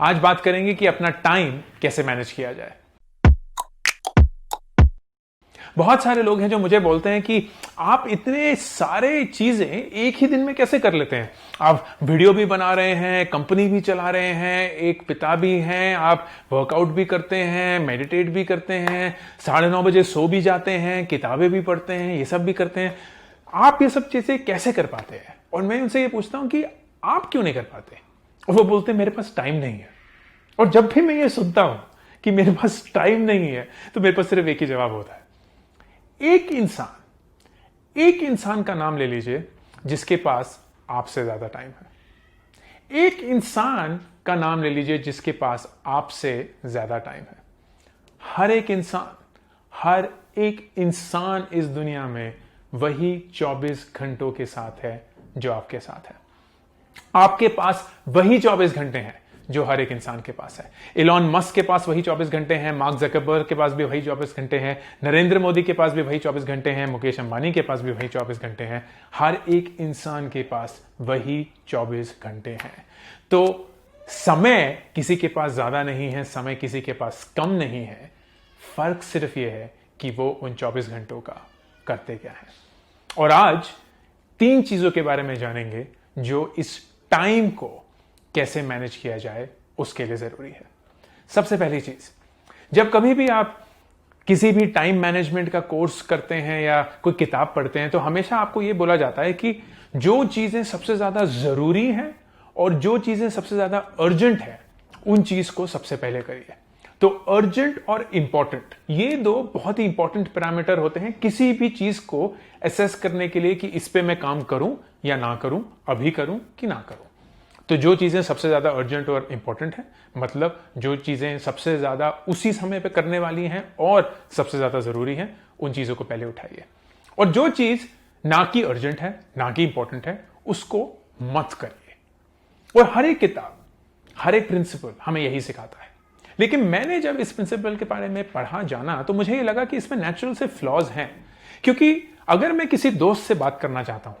आज बात करेंगे कि अपना टाइम कैसे मैनेज किया जाए। बहुत सारे लोग हैं जो मुझे बोलते हैं कि आप इतने सारे चीजें एक ही दिन में कैसे कर लेते हैं। आप वीडियो भी बना रहे हैं, कंपनी भी चला रहे हैं, एक पिता भी हैं, आप वर्कआउट भी करते हैं, मेडिटेट भी करते हैं, 9:30 बजे सो भी जाते हैं, किताबें भी पढ़ते हैं, ये सब भी करते हैं। आप ये सब चीजें कैसे कर पाते हैं? और मैं उनसे ये पूछता हूं कि आप क्यों नहीं कर पाते? और वो बोलते हैं मेरे पास टाइम नहीं है। और जब भी मैं ये सुनता हूं कि मेरे पास टाइम नहीं है, तो मेरे पास सिर्फ एक ही जवाब होता है। एक इंसान का नाम ले लीजिए जिसके पास आपसे ज्यादा टाइम है। एक इंसान का नाम ले लीजिए जिसके पास आपसे ज्यादा टाइम है। हर एक इंसान इस दुनिया में वही 24 घंटों के साथ है जो आपके साथ है। आपके पास वही 24 घंटे हैं जो हर एक इंसान के पास है। इलॉन मस्क के पास वही 24 घंटे हैं, मार्क ज़करबर्ग के पास भी वही 24 घंटे हैं, नरेंद्र मोदी के पास भी वही 24 घंटे हैं, मुकेश अंबानी के पास भी वही 24 घंटे हैं। हर एक इंसान के पास वही 24 घंटे हैं। तो समय किसी के पास ज्यादा नहीं है, समय किसी के पास कम नहीं है। फर्क सिर्फ यह है कि वो उन 24 घंटों का करते क्या है। और आज 3 चीजों के बारे में जानेंगे जो इस टाइम को कैसे मैनेज किया जाए उसके लिए जरूरी है। सबसे पहली चीज, जब कभी भी आप किसी भी टाइम मैनेजमेंट का कोर्स करते हैं या कोई किताब पढ़ते हैं तो हमेशा आपको यह बोला जाता है कि जो चीजें सबसे ज्यादा जरूरी हैं और जो चीजें सबसे ज्यादा अर्जेंट है उन चीज को सबसे पहले करिए। तो अर्जेंट और इंपॉर्टेंट, ये 2 बहुत ही इंपॉर्टेंट पैरामीटर होते हैं किसी भी चीज को एसेस करने के लिए कि इस पे मैं काम करूं या ना करूं, अभी करूं कि ना करूं। तो जो चीजें सबसे ज्यादा अर्जेंट और इंपॉर्टेंट है, मतलब जो चीजें सबसे ज्यादा उसी समय पे करने वाली हैं और सबसे ज्यादा जरूरी हैं, उन चीजों को पहले उठाइए। और जो चीज ना कि अर्जेंट है, ना कि इंपॉर्टेंट है, उसको मत करिए। और हर एक किताब, हर एक प्रिंसिपल हमें यही सिखाता है। लेकिन मैंने जब इस प्रिंसिपल के बारे में पढ़ा जाना तो मुझे ये लगा कि इसमें नेचुरल से फ्लॉज हैं। क्योंकि अगर मैं किसी दोस्त से बात करना चाहता हूं,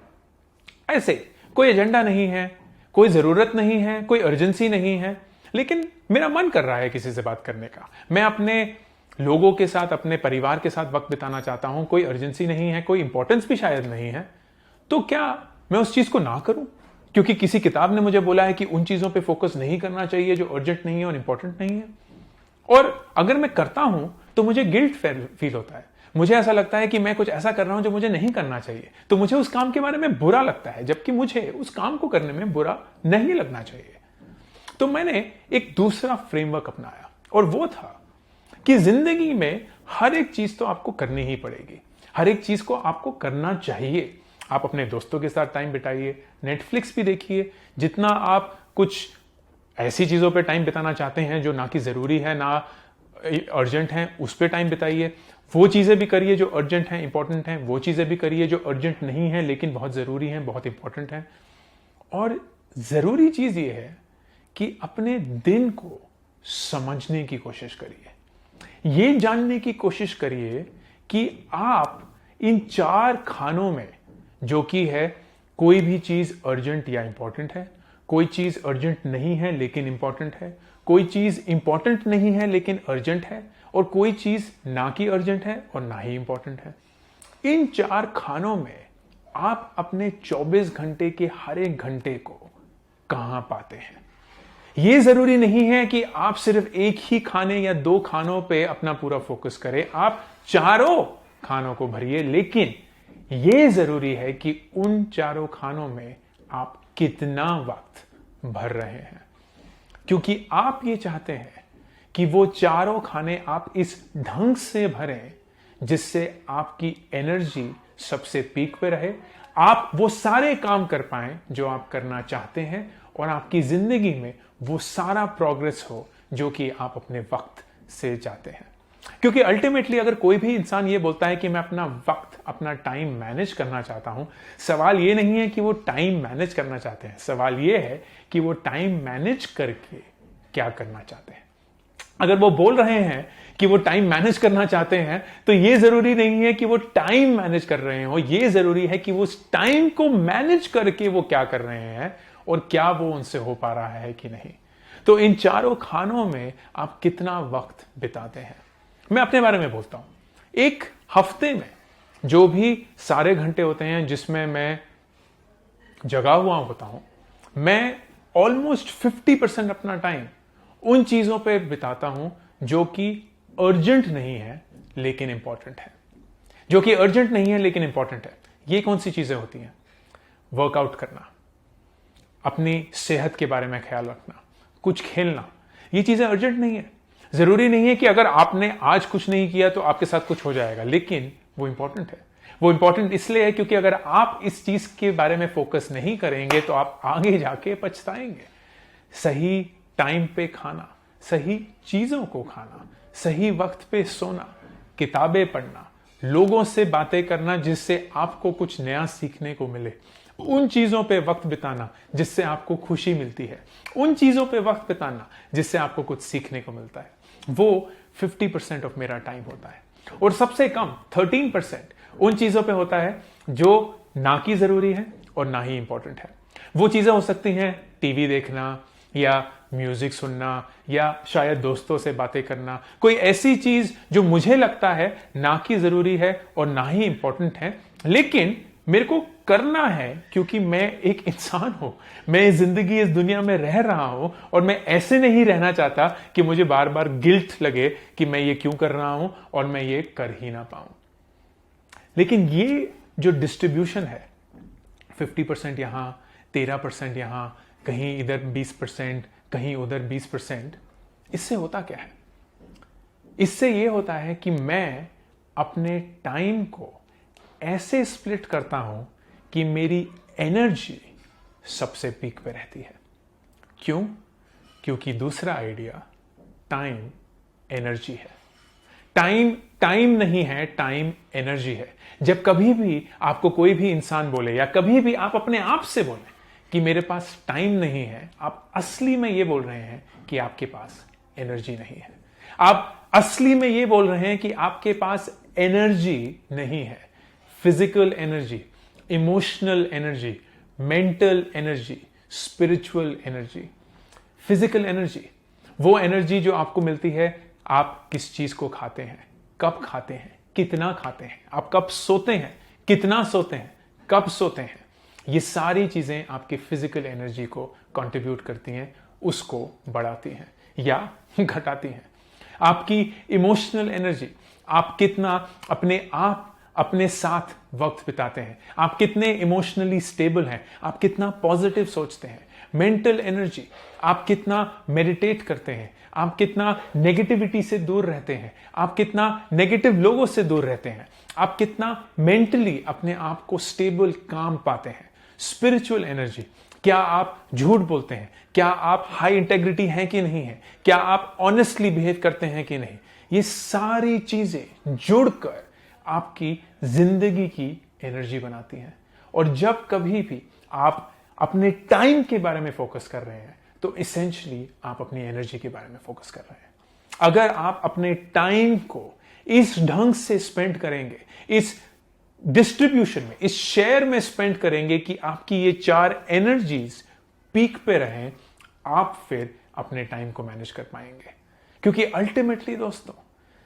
ऐसे कोई एजेंडा नहीं है, कोई जरूरत नहीं है, कोई अर्जेंसी नहीं है, लेकिन मेरा मन कर रहा है किसी से बात करने का, मैं अपने लोगों के साथ, अपने परिवार के साथ वक्त बिताना चाहता हूं, कोई अर्जेंसी नहीं है, कोई इंपॉर्टेंस भी शायद नहीं है, तो क्या मैं उस चीज को ना करूं? क्योंकि किसी किताब ने मुझे बोला है कि उन चीजों पे फोकस नहीं करना चाहिए जो अर्जेंट नहीं है और इंपॉर्टेंट नहीं है। और अगर मैं करता हूं तो मुझे गिल्ट फील होता है, मुझे ऐसा लगता है कि मैं कुछ ऐसा कर रहा हूं जो मुझे नहीं करना चाहिए, तो मुझे उस काम के बारे में बुरा लगता है, जबकि मुझे उस काम को करने में बुरा नहीं लगना चाहिए। तो मैंने एक दूसरा फ्रेमवर्क अपनाया और वो था कि जिंदगी में हर एक चीज तो आपको करनी ही पड़ेगी, हर एक चीज को आपको करना चाहिए। आप अपने दोस्तों के साथ टाइम बिताइए, नेटफ्लिक्स भी देखिए, जितना आप कुछ ऐसी चीजों पे टाइम बिताना चाहते हैं जो ना कि जरूरी है ना अर्जेंट है, उस पे टाइम बिताइए। वो चीजें भी करिए जो अर्जेंट हैं, इंपॉर्टेंट हैं, वो चीजें भी करिए जो अर्जेंट नहीं है लेकिन बहुत जरूरी हैं, बहुत इंपॉर्टेंट हैं। और जरूरी चीज ये है कि अपने दिन को समझने की कोशिश करिए, ये जानने की कोशिश करिए कि आप इन 4 खानों में, जो कि है कोई भी चीज अर्जेंट या इंपॉर्टेंट है, कोई चीज अर्जेंट नहीं है लेकिन इंपॉर्टेंट है, कोई चीज इंपॉर्टेंट नहीं है लेकिन अर्जेंट है, और कोई चीज ना कि अर्जेंट है और ना ही इंपॉर्टेंट है। इन 4 खानों में आप अपने 24 घंटे के हर एक घंटे को कहां पाते हैं। यह जरूरी नहीं है कि आप सिर्फ एक ही खाने या 2 खानों पे अपना पूरा फोकस करें, आप चारों खानों को भरिए, लेकिन यह जरूरी है कि उन 4 खानों में आप कितना वक्त भर रहे हैं। क्योंकि आप ये चाहते हैं कि वो 4 खाने आप इस ढंग से भरें जिससे आपकी एनर्जी सबसे पीक पे रहे, आप वो सारे काम कर पाएं जो आप करना चाहते हैं, और आपकी जिंदगी में वो सारा प्रोग्रेस हो जो कि आप अपने वक्त से चाहते हैं। क्योंकि अल्टीमेटली अगर कोई भी इंसान ये बोलता है कि मैं अपना वक्त, अपना टाइम मैनेज करना चाहता हूं, सवाल ये नहीं है कि वो टाइम मैनेज करना चाहते हैं, सवाल ये है कि वो टाइम मैनेज करके क्या करना चाहते हैं। अगर वो बोल रहे हैं कि वो टाइम मैनेज करना चाहते हैं तो ये जरूरी नहीं है कि वो टाइम मैनेज कर रहे हो, ये जरूरी है कि वो उस टाइम को मैनेज करके वो क्या कर रहे हैं और क्या वो उनसे हो पा रहा है कि नहीं। तो इन चारों खानों में आप कितना वक्त बिताते हैं? मैं अपने बारे में बोलता हूं। एक हफ्ते में जो भी सारे घंटे होते हैं जिसमें मैं जगा हुआ होता हूं, मैं ऑलमोस्ट 50% अपना टाइम उन चीजों पे बिताता हूं जो कि अर्जेंट नहीं है लेकिन इंपॉर्टेंट है। जो कि अर्जेंट नहीं है लेकिन इंपॉर्टेंट है। ये कौन सी चीजें होती हैं? वर्कआउट करना, अपनी सेहत के बारे में ख्याल रखना, कुछ खेलना। ये चीजें अर्जेंट नहीं है। जरूरी नहीं है कि अगर आपने आज कुछ नहीं किया तो आपके साथ कुछ हो जाएगा, लेकिन वो इंपॉर्टेंट है। वो इंपॉर्टेंट इसलिए है क्योंकि अगर आप इस चीज के बारे में फोकस नहीं करेंगे तो आप आगे जाके पछताएंगे। सही टाइम पे खाना, सही चीजों को खाना, सही वक्त पे सोना, किताबें पढ़ना, लोगों से बातें करना जिससे आपको कुछ नया सीखने को मिले, उन चीजों पे वक्त बिताना जिससे आपको खुशी मिलती है, उन चीजों पे वक्त बिताना जिससे आपको कुछ सीखने को मिलता है, वो 50% ऑफ मेरा टाइम होता है। और सबसे कम 13% उन चीजों पे होता है जो ना की जरूरी है और ना ही इंपॉर्टेंट है। वो चीजें हो सकती हैं टीवी देखना या म्यूजिक सुनना या शायद दोस्तों से बातें करना, कोई ऐसी चीज जो मुझे लगता है ना की जरूरी है और ना ही इंपॉर्टेंट है, लेकिन मेरे को करना है क्योंकि मैं एक इंसान हूं, मैं जिंदगी इस दुनिया में रह रहा हूं और मैं ऐसे नहीं रहना चाहता कि मुझे बार बार गिल्ट लगे कि मैं ये क्यों कर रहा हूं और मैं ये कर ही ना पाऊं। लेकिन ये जो डिस्ट्रीब्यूशन है, 50% यहां, 13% यहां, कहीं इधर 20%, कहीं उधर 20%, इससे होता क्या है? इससे ये होता है कि मैं अपने टाइम को ऐसे स्प्लिट करता हूं कि मेरी एनर्जी सबसे पीक पे रहती है। क्यों? क्योंकि दूसरा आइडिया, टाइम एनर्जी है। टाइम नहीं है, टाइम एनर्जी है। जब कभी भी आपको कोई भी इंसान बोले या कभी भी आप अपने आप से बोले कि मेरे पास टाइम नहीं है, आप असली में ये बोल रहे हैं कि आपके पास एनर्जी नहीं है। आप असली में ये बोल रहे हैं कि आपके पास एनर्जी नहीं है। Physical energy, emotional energy, mental energy, spiritual energy. Physical energy, वो एनर्जी जो आपको मिलती है आप किस चीज को खाते हैं, कब खाते हैं, कितना खाते हैं, आप कब सोते हैं, कितना सोते हैं, कब सोते हैं। ये सारी चीजें आपकी फिजिकल एनर्जी को कंट्रीब्यूट करती हैं, उसको बढ़ाती हैं या घटाती हैं। आपकी इमोशनल एनर्जी, आप कितना अपने साथ वक्त बिताते हैं, आप कितने इमोशनली स्टेबल हैं, आप कितना पॉजिटिव सोचते हैं। मेंटल एनर्जी, आप कितना मेडिटेट करते हैं, आप कितना नेगेटिविटी से दूर रहते हैं, आप कितना नेगेटिव लोगों से दूर रहते हैं, आप कितना मेंटली अपने आप को स्टेबल, काम पाते हैं। स्पिरिचुअल एनर्जी, क्या आप झूठ बोलते हैं, क्या आप हाई इंटेग्रिटी हैं कि नहीं है, क्या आप ऑनेस्टली बिहेव करते हैं कि नहीं। ये सारी चीजें जुड़कर आपकी जिंदगी की एनर्जी बनाती हैं। और जब कभी भी आप अपने टाइम के बारे में फोकस कर रहे हैं तो इसेंशियली आप अपनी एनर्जी के बारे में फोकस कर रहे हैं। अगर आप अपने टाइम को इस ढंग से स्पेंड करेंगे, इस डिस्ट्रीब्यूशन में, इस शेयर में स्पेंड करेंगे कि आपकी ये 4 एनर्जीज पीक पे रहें, आप फिर अपने टाइम को मैनेज कर पाएंगे। क्योंकि अल्टीमेटली दोस्तों,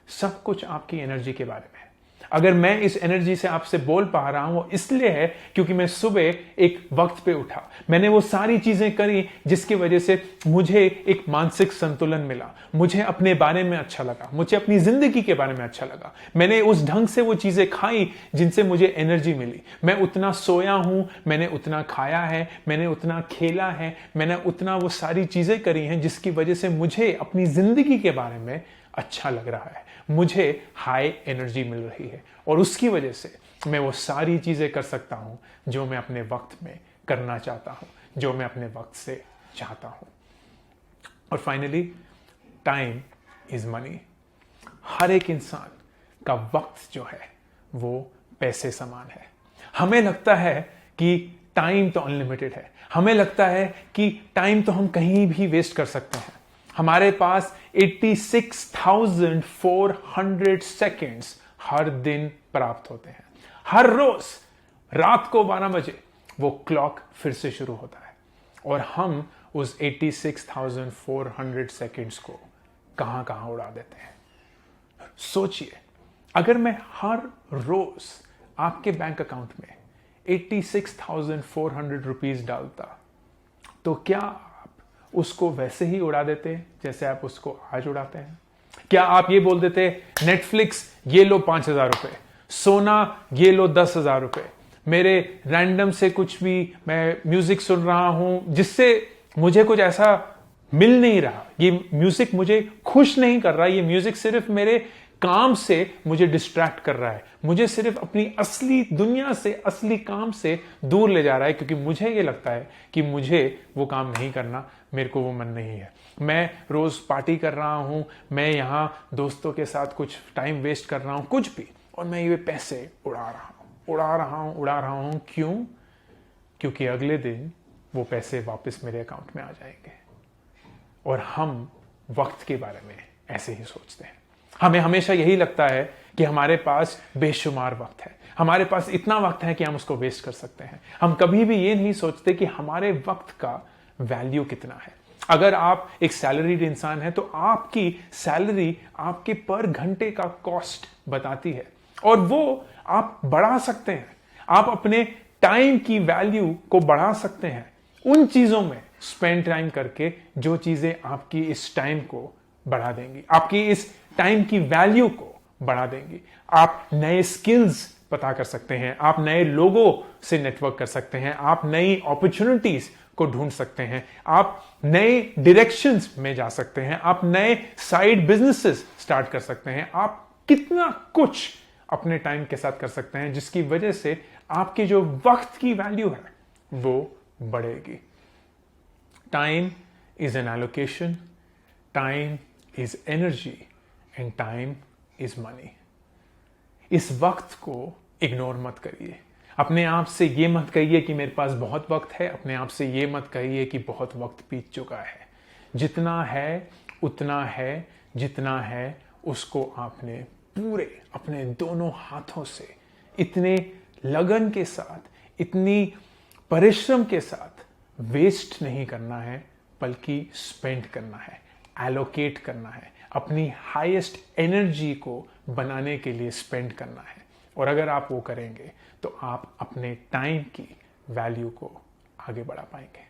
सब कुछ आपकी एनर्जी के बारे में है। अगर मैं इस एनर्जी से आपसे बोल पा रहा हूं इसलिए है क्योंकि मैं सुबह एक वक्त पे उठा, मैंने वो सारी चीजें करी जिसकी वजह से मुझे एक मानसिक संतुलन मिला, मुझे अपने बारे में अच्छा लगा, मुझे अपनी जिंदगी के बारे में अच्छा लगा, मैंने उस ढंग से वो चीजें खाई जिनसे मुझे एनर्जी मिली। मैं उतना सोया हूं, मैंने उतना खाया है, मैंने उतना खेला है, मैंने उतना वो सारी चीजें करी हैं जिसकी वजह से मुझे अपनी जिंदगी के बारे में अच्छा लग रहा है, मुझे हाई एनर्जी मिल रही है और उसकी वजह से मैं वो सारी चीजें कर सकता हूं जो मैं अपने वक्त में करना चाहता हूं, जो मैं अपने वक्त से चाहता हूं। और फाइनली, टाइम इज मनी। हर एक इंसान का वक्त जो है वो पैसे समान है। हमें लगता है कि टाइम तो अनलिमिटेड है, हमें लगता है कि टाइम तो हम कहीं भी वेस्ट कर सकते हैं। हमारे पास 86,400 सेकेंड्स हर दिन प्राप्त होते हैं। हर रोज रात को 12 बजे वो क्लॉक फिर से शुरू होता है और हम उस 86,400 सेकेंड्स को कहां कहां उड़ा देते हैं। सोचिए, अगर मैं हर रोज आपके बैंक अकाउंट में 86,400 रुपीज डालता, तो क्या आप उसको वैसे ही उड़ा देते जैसे आप उसको आज उड़ाते हैं? क्या आप ये बोल देते, नेटफ्लिक्स ये लो 5,000 रुपए, सोना ये लो 10,000 रुपए, मेरे रैंडम से कुछ भी मैं म्यूजिक सुन रहा हूं जिससे मुझे कुछ ऐसा मिल नहीं रहा, ये म्यूजिक मुझे खुश नहीं कर रहा, ये म्यूजिक सिर्फ मेरे काम से मुझे डिस्ट्रैक्ट कर रहा है, मुझे सिर्फ अपनी असली दुनिया से, असली काम से दूर ले जा रहा है, क्योंकि मुझे ये लगता है कि मुझे वो काम नहीं करना, मेरे को वो मन नहीं है। मैं रोज पार्टी कर रहा हूं, मैं यहां दोस्तों के साथ कुछ टाइम वेस्ट कर रहा हूं, कुछ भी, और मैं ये पैसे उड़ा रहा हूं। क्यों? क्योंकि अगले दिन वो पैसे वापस मेरे अकाउंट में आ जाएंगे। और हम वक्त के बारे में ऐसे ही सोचते हैं। हमें हमेशा यही लगता है कि हमारे पास बेशुमार वक्त है, हमारे पास इतना वक्त है कि हम उसको वेस्ट कर सकते हैं। हम कभी भी ये नहीं सोचते कि हमारे वक्त का वैल्यू कितना है। अगर आप एक सैलरीड इंसान हैं, तो आपकी सैलरी आपके पर घंटे का कॉस्ट बताती है, और वो आप बढ़ा सकते हैं। आप अपने टाइम की वैल्यू को बढ़ा सकते हैं उन चीजों में स्पेंड टाइम करके जो चीजें आपकी इस टाइम को बढ़ा देंगी, आपकी इस टाइम की वैल्यू को बढ़ा देंगी। आप नए स्किल्स पता कर सकते हैं, आप नए लोगों से नेटवर्क कर सकते हैं, आप नई अपॉर्चुनिटीज को ढूंढ सकते हैं, आप नए डायरेक्शंस में जा सकते हैं, आप नए साइड बिजनेसेस स्टार्ट कर सकते हैं। आप कितना कुछ अपने टाइम के साथ कर सकते हैं, जिसकी वजह से आपकी जो वक्त की वैल्यू है वो बढ़ेगी। Time is an allocation, time is energy, and time is money. इस वक्त को इग्नोर मत करिए। अपने आप से ये मत कहिए कि मेरे पास बहुत वक्त है, अपने आप से ये मत कहिए कि बहुत वक्त बीत चुका है। जितना है उतना है, जितना है उसको आपने पूरे अपने दोनों हाथों से इतने लगन के साथ, इतनी परिश्रम के साथ वेस्ट नहीं करना है, बल्कि स्पेंड करना है, एलोकेट करना है, अपनी हाईएस्ट एनर्जी को बनाने के लिए स्पेंड करना है। और अगर आप वो करेंगे तो आप अपने टाइम की वैल्यू को आगे बढ़ा पाएंगे।